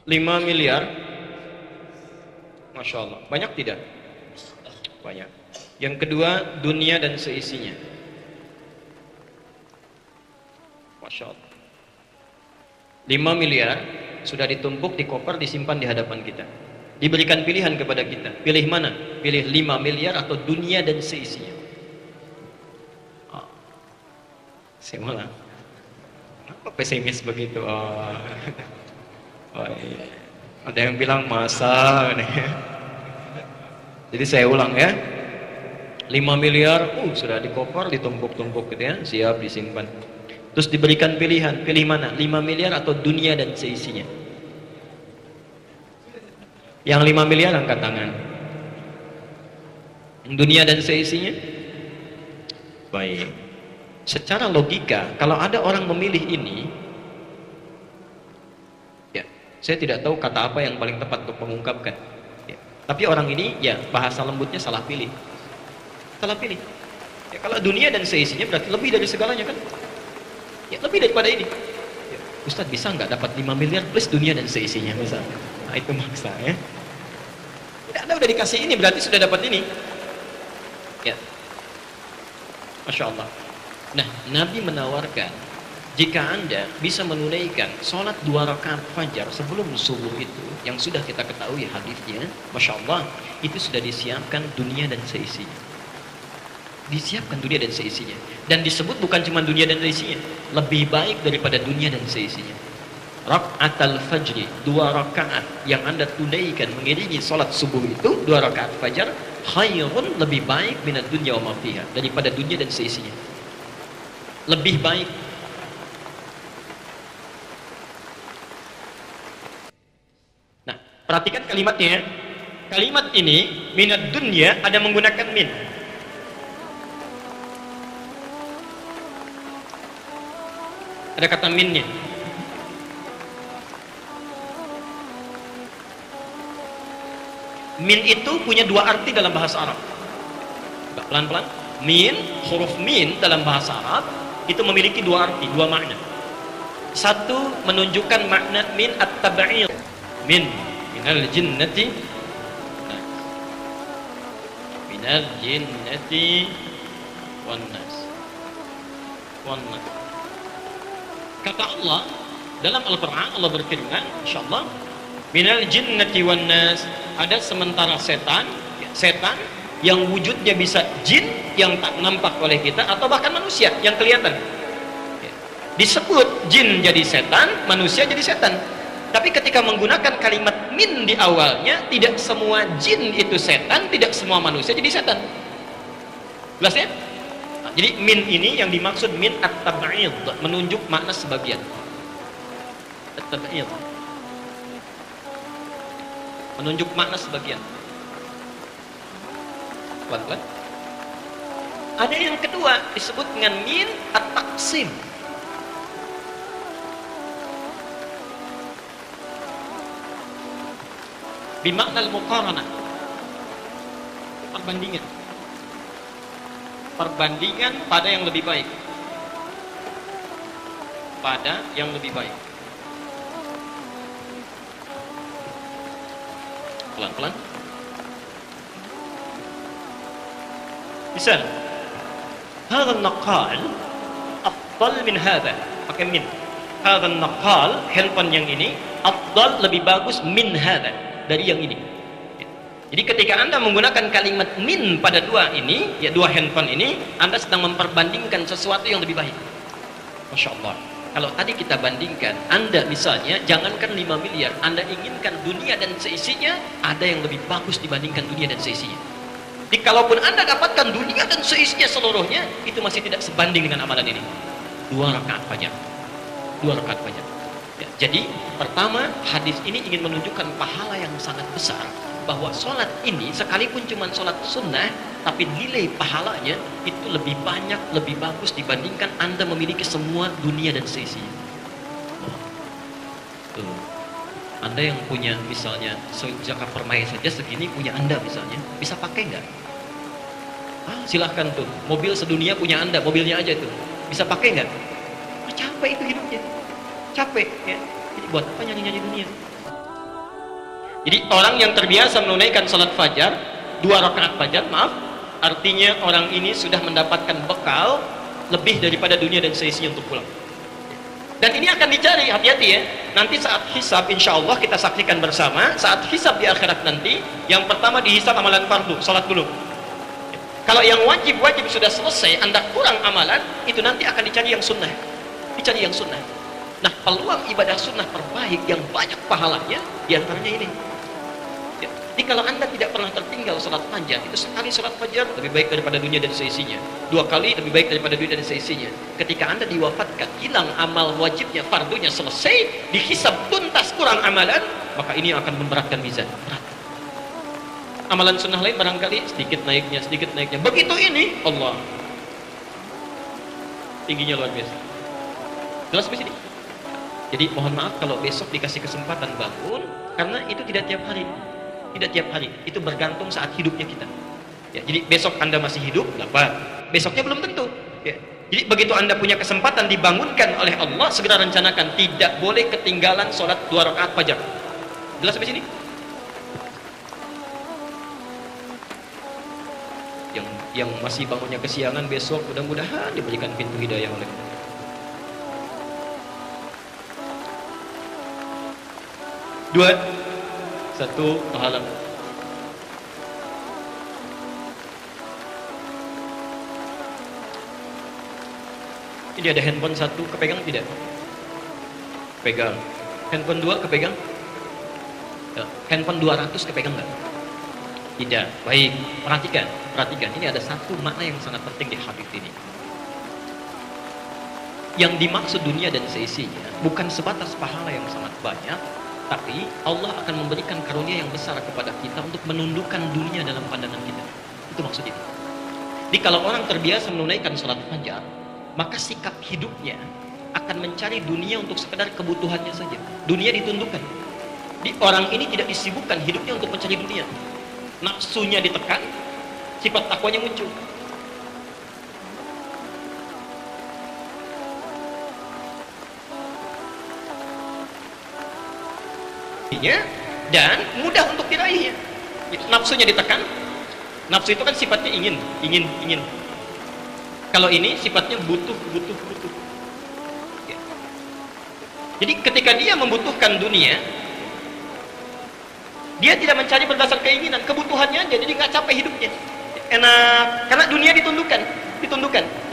5 miliar. Masya Allah. Banyak tidak? Banyak. Yang kedua, dunia dan seisinya. Masya Allah. 5 miliar sudah ditumpuk di koper, disimpan di hadapan kita. Diberikan pilihan kepada kita. Pilih mana? Pilih 5 miliar atau dunia dan seisinya. Saya ulang. Kenapa pesimis begitu? Iya. Ada yang bilang masa nih. Jadi saya ulang ya. 5 miliar sudah di koper, ditumpuk-tumpuk gitu ya, siap disimpan. Terus diberikan pilihan, pilih mana? 5 miliar atau dunia dan seisinya? Yang 5 miliar angkat tangan. Dunia dan seisinya? Baik. Secara logika, kalau ada orang memilih ini, ya, saya tidak tahu kata apa yang paling tepat untuk mengungkapkan. Ya. Tapi orang ini, ya, bahasa lembutnya salah pilih. Salah pilih. Ya, kalau dunia dan seisinya berarti lebih dari segalanya kan? Ya, lebih daripada ini. Ya, Ustadz bisa nggak dapat 5 miliar plus dunia dan seisinya misalnya? Nah, itu maksa ya. Tidak, Anda udah dikasih ini berarti sudah dapat ini. Ya. Masya Allah. Nah, Nabi menawarkan jika Anda bisa menunaikan sholat 2 rakaat fajar sebelum subuh itu, yang sudah kita ketahui hadisnya, Masya Allah, itu sudah disiapkan dunia dan seisinya. Disiapkan dunia dan seisinya. Dan disebut bukan cuma dunia dan seisinya, lebih baik daripada dunia dan seisinya. Raka'atul fajri, 2 rakaat yang Anda tunaikan mengiringi sholat subuh itu, 2 rakaat fajar, khairun, lebih baik minad dunya wa ma fiha, daripada dunia dan seisinya. Lebih baik. Nah, perhatikan kalimatnya. Kalimat ini minad dunya ada menggunakan min. Ada kata minnya. Min itu punya 2 arti dalam bahasa Arab. Pelan-pelan. Min, huruf min dalam bahasa Arab itu memiliki 2 arti, 2 makna. Satu, menunjukkan makna min at-tab'id. Min, minal jinnati, minal jinnati wan nas. Kata Allah dalam Al-Quran, Allah berfirman, insyaallah, minal jinnati wan nas, ada sementara setan yang wujudnya bisa jin yang tak nampak oleh kita atau bahkan manusia yang kelihatan. Disebut jin jadi setan, manusia jadi setan. Tapi ketika menggunakan kalimat min di awalnya, tidak semua jin itu setan, tidak semua manusia jadi setan. Jelas ya? Nah, jadi min ini yang dimaksud min at-tab'id, menunjuk makna sebagian. At-tab'id, menunjuk makna sebagian. Pelan-pelan. Ada yang kedua disebut dengan min at-taqsim. Bimakna al-muqaranah. Perbandingan. Perbandingan pada yang lebih baik. Pada yang lebih baik. Pelan-pelan. Misal, hadha an-naqal afdal min hadha. Pakai min. Hadha an-naqal, handphone yang ini afdal, lebih bagus min hadha, dari yang ini. Jadi ketika Anda menggunakan kalimat min pada 2 ini, ya 2 handphone ini, Anda sedang memperbandingkan sesuatu yang lebih baik. Masya Allah. Kalau tadi kita bandingkan, Anda misalnya jangankan 5 miliar, Anda inginkan dunia dan seisinya, ada yang lebih bagus dibandingkan dunia dan seisinya. Jadi kalaupun Anda dapatkan dunia dan seisinya seluruhnya, itu masih tidak sebanding dengan amalan ini. 2 rakaat fajar. 2 rakaat fajar. Ya, jadi pertama, hadis ini ingin menunjukkan pahala yang sangat besar, bahwa sholat ini sekalipun cuma sholat sunnah, tapi nilai pahalanya itu lebih banyak, lebih bagus dibandingkan Anda memiliki semua dunia dan seisinya. Tuh. Anda yang punya misalnya zakat permai saja segini punya Anda misalnya, bisa pakai nggak? Silahkan tuh, mobil sedunia punya Anda, mobilnya aja tuh, bisa pakai nggak? Capek itu hidupnya, capek ya. Jadi buat apa nyanyi-nyanyi dunia? Jadi orang yang terbiasa menunaikan salat fajar, 2 rakaat fajar, maaf, artinya orang ini sudah mendapatkan bekal lebih daripada dunia dan seisinya untuk pulang. Dan ini akan dicari, hati-hati ya. Nanti saat hisab, insya Allah kita saksikan bersama, saat hisab di akhirat nanti, yang pertama dihisab amalan fardu, salat dulu. Kalau yang wajib-wajib sudah selesai, Anda kurang amalan, itu nanti akan dicari yang sunnah. Dicari yang sunnah. Nah, peluang ibadah sunnah terbaik yang banyak pahalanya, diantaranya ini. Ya. Jadi kalau Anda tidak pernah tertinggal salat fajar, itu sekali salat fajar lebih baik daripada dunia dan seisinya. 2 kali lebih baik daripada dunia dan seisinya. Ketika Anda diwafatkan, hilang amal wajibnya, fardunya selesai, dihisab tuntas kurang amalan, maka ini akan memberatkan mizan. Berat. Amalan sunnah lain barangkali sedikit naiknya. Begitu ini, Allah, tingginya luar biasa. Jelas di sini? Jadi mohon maaf kalau besok dikasih kesempatan bangun, karena itu tidak tiap hari. Tidak tiap hari. Itu bergantung saat hidupnya kita. Ya, jadi besok Anda masih hidup, apa? Besoknya belum tentu. Ya. Jadi begitu Anda punya kesempatan dibangunkan oleh Allah, segera rencanakan. Tidak boleh ketinggalan sholat 2 rakaat fajar. Jelas sampai sini? Yang masih bangunnya kesiangan besok, mudah-mudahan diberikan pintu hidayah oleh Allah. Dua, satu, pahala. Ini ada handphone 1, kepegang tidak? Pegang. Handphone 2 kepegang? Ya. Handphone 200 kepegang nggak? Tidak. Baik, perhatikan. Ini ada satu makna yang sangat penting di hadis ini. Yang dimaksud dunia dan seisinya bukan sebatas pahala yang sangat banyak, tapi Allah akan memberikan karunia yang besar kepada kita untuk menundukkan dunia dalam pandangan kita. Itu maksudnya. Jadi kalau orang terbiasa menunaikan salat fajar, maka sikap hidupnya akan mencari dunia untuk sekedar kebutuhannya saja. Dunia ditundukkan. Jadi orang ini tidak disibukkan hidupnya untuk mencari dunia. Nafsunya ditekan, sifat takwanya muncul. Dan mudah untuk diraihnya. Nafsunya ditekan. Nafsu itu kan sifatnya ingin. Kalau ini sifatnya butuh. Jadi ketika dia membutuhkan dunia, dia tidak mencari berdasar keinginan, kebutuhannya aja, jadi nggak capek hidupnya. Enak, karena dunia ditundukkan.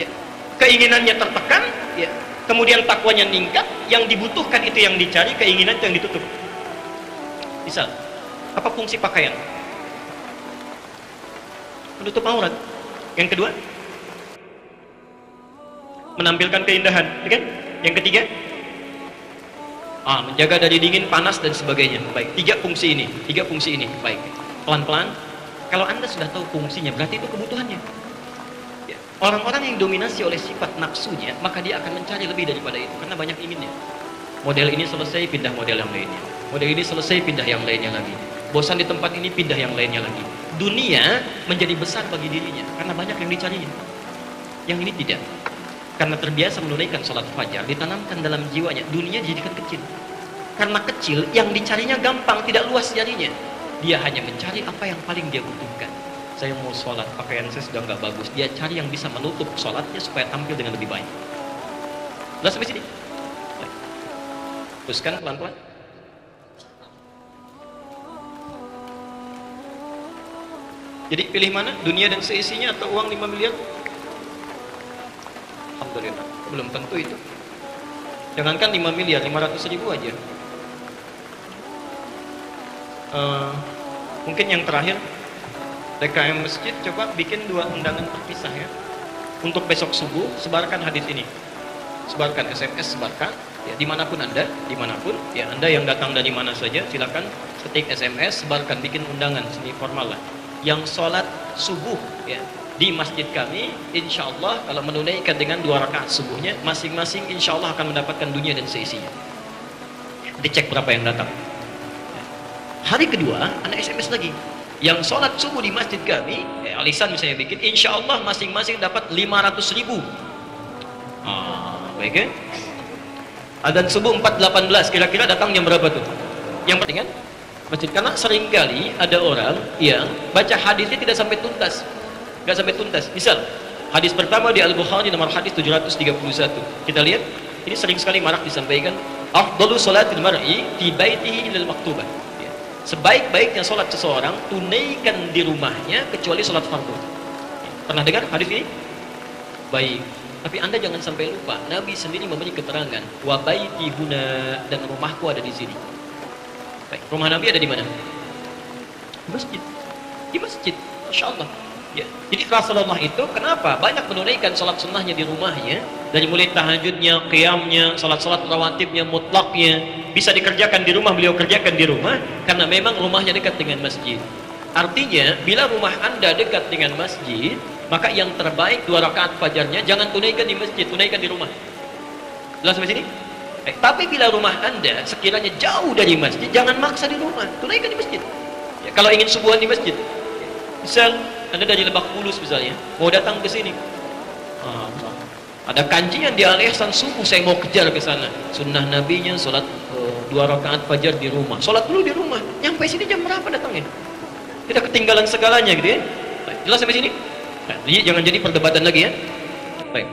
Ya. Keinginannya tertekan, ya. Kemudian takwanya meningkat, yang dibutuhkan itu yang dicari, keinginan itu yang ditutup. Misal, apa fungsi pakaian? Menutup aurat. Yang kedua, menampilkan keindahan, kan? Yang ketiga, menjaga dari dingin, panas dan sebagainya. Baik, tiga fungsi ini. Baik, pelan-pelan. Kalau Anda sudah tahu fungsinya, berarti itu kebutuhannya. Ya. Orang-orang yang dominasi oleh sifat nafsunya, maka dia akan mencari lebih daripada itu, karena banyak inginnya. Model ini selesai, pindah model yang lainnya. Model ini selesai, pindah yang lainnya lagi. Bosan di tempat ini, pindah yang lainnya lagi. Dunia menjadi besar bagi dirinya, karena banyak yang dicarinya. Yang ini tidak. Karena terbiasa menunaikan salat fajar, ditanamkan dalam jiwanya, dunia dijadikan kecil. Karena kecil, yang dicarinya gampang, tidak luas jarinya. Dia hanya mencari apa yang paling dia butuhkan. Saya mau sholat, pakaian saya sudah nggak bagus. Dia cari yang bisa menutup sholatnya supaya tampil dengan lebih baik. Sudah sampai sini? Teruskan pelan-pelan. Jadi pilih mana? Dunia dan seisinya atau uang 5 miliar? Alhamdulillah, belum tentu itu. Jangankan 5 miliar, 500 ribu aja. Mungkin yang terakhir, DKM Masjid coba bikin 2 undangan terpisah ya. Untuk besok subuh, sebarkan hadis ini. Sebarkan SMS, sebarkan. Ya, dimanapun Anda, ya Anda yang datang dari mana saja, silakan ketik SMS, sebarkan, bikin undangan semi formal lah. Yang sholat subuh ya di masjid kami, insya Allah kalau menunaikan dengan 2 rakaat subuhnya, masing-masing insya Allah akan mendapatkan dunia dan seisinya. Dicek berapa yang datang. Hari kedua, Anda SMS lagi. Yang sholat subuh di masjid kami, alisan misalnya bikin, insya Allah masing-masing dapat 500 ribu. Baik ya. Adzan subuh 4.18, kira-kira datang jam berapa tuh? Yang penting kan? Masjid. Karena seringkali ada orang yang baca hadisnya tidak sampai tuntas, nggak sampai tuntas. Misal hadis pertama di Al-Bukhari nomor hadis 731, kita lihat ini sering sekali marak disampaikan, afdalu salatil mar'i fi baitihi ilal maktubah. Ya. Sebaik-baiknya salat seseorang tunaikan di rumahnya kecuali salat fardu. Ya. Pernah dengar hadis ini? Baik. Tapi Anda jangan sampai lupa, Nabi sendiri memberi keterangan, wa baiti huna, dan rumahku ada di sini. Baik. Rumah Nabi ada di mana? Di masjid. Di masjid. Masya Allah. Ya. Jadi Rasulullah itu kenapa banyak menunaikan salat sunnahnya di rumahnya, dari mulai tahajudnya, qiyamnya, salat-salat rawatibnya, mutlaknya bisa dikerjakan di rumah, beliau kerjakan di rumah karena memang rumahnya dekat dengan masjid. Artinya bila rumah Anda dekat dengan masjid, maka yang terbaik 2 rakaat fajarnya jangan tunaikan di masjid, tunaikan di rumah. Jelas sampai sini? Tapi bila rumah Anda sekiranya jauh dari masjid, jangan maksa di rumah, tunaikan di masjid. Ya, kalau ingin subuhan di masjid, misal Anda dari Lebak Bulus misalnya, mau datang ke sini, ada kajian di Al Ihsan subuh, saya mau kejar ke sana. Sunnah nabinya sholat 2 rakaat fajar di rumah, sholat dulu di rumah. Nyampe sini jam berapa datangnya? Kita ketinggalan segalanya gitu ya. Baik, jelas sampai sini? Nah, jadi jangan jadi perdebatan lagi ya. Baik.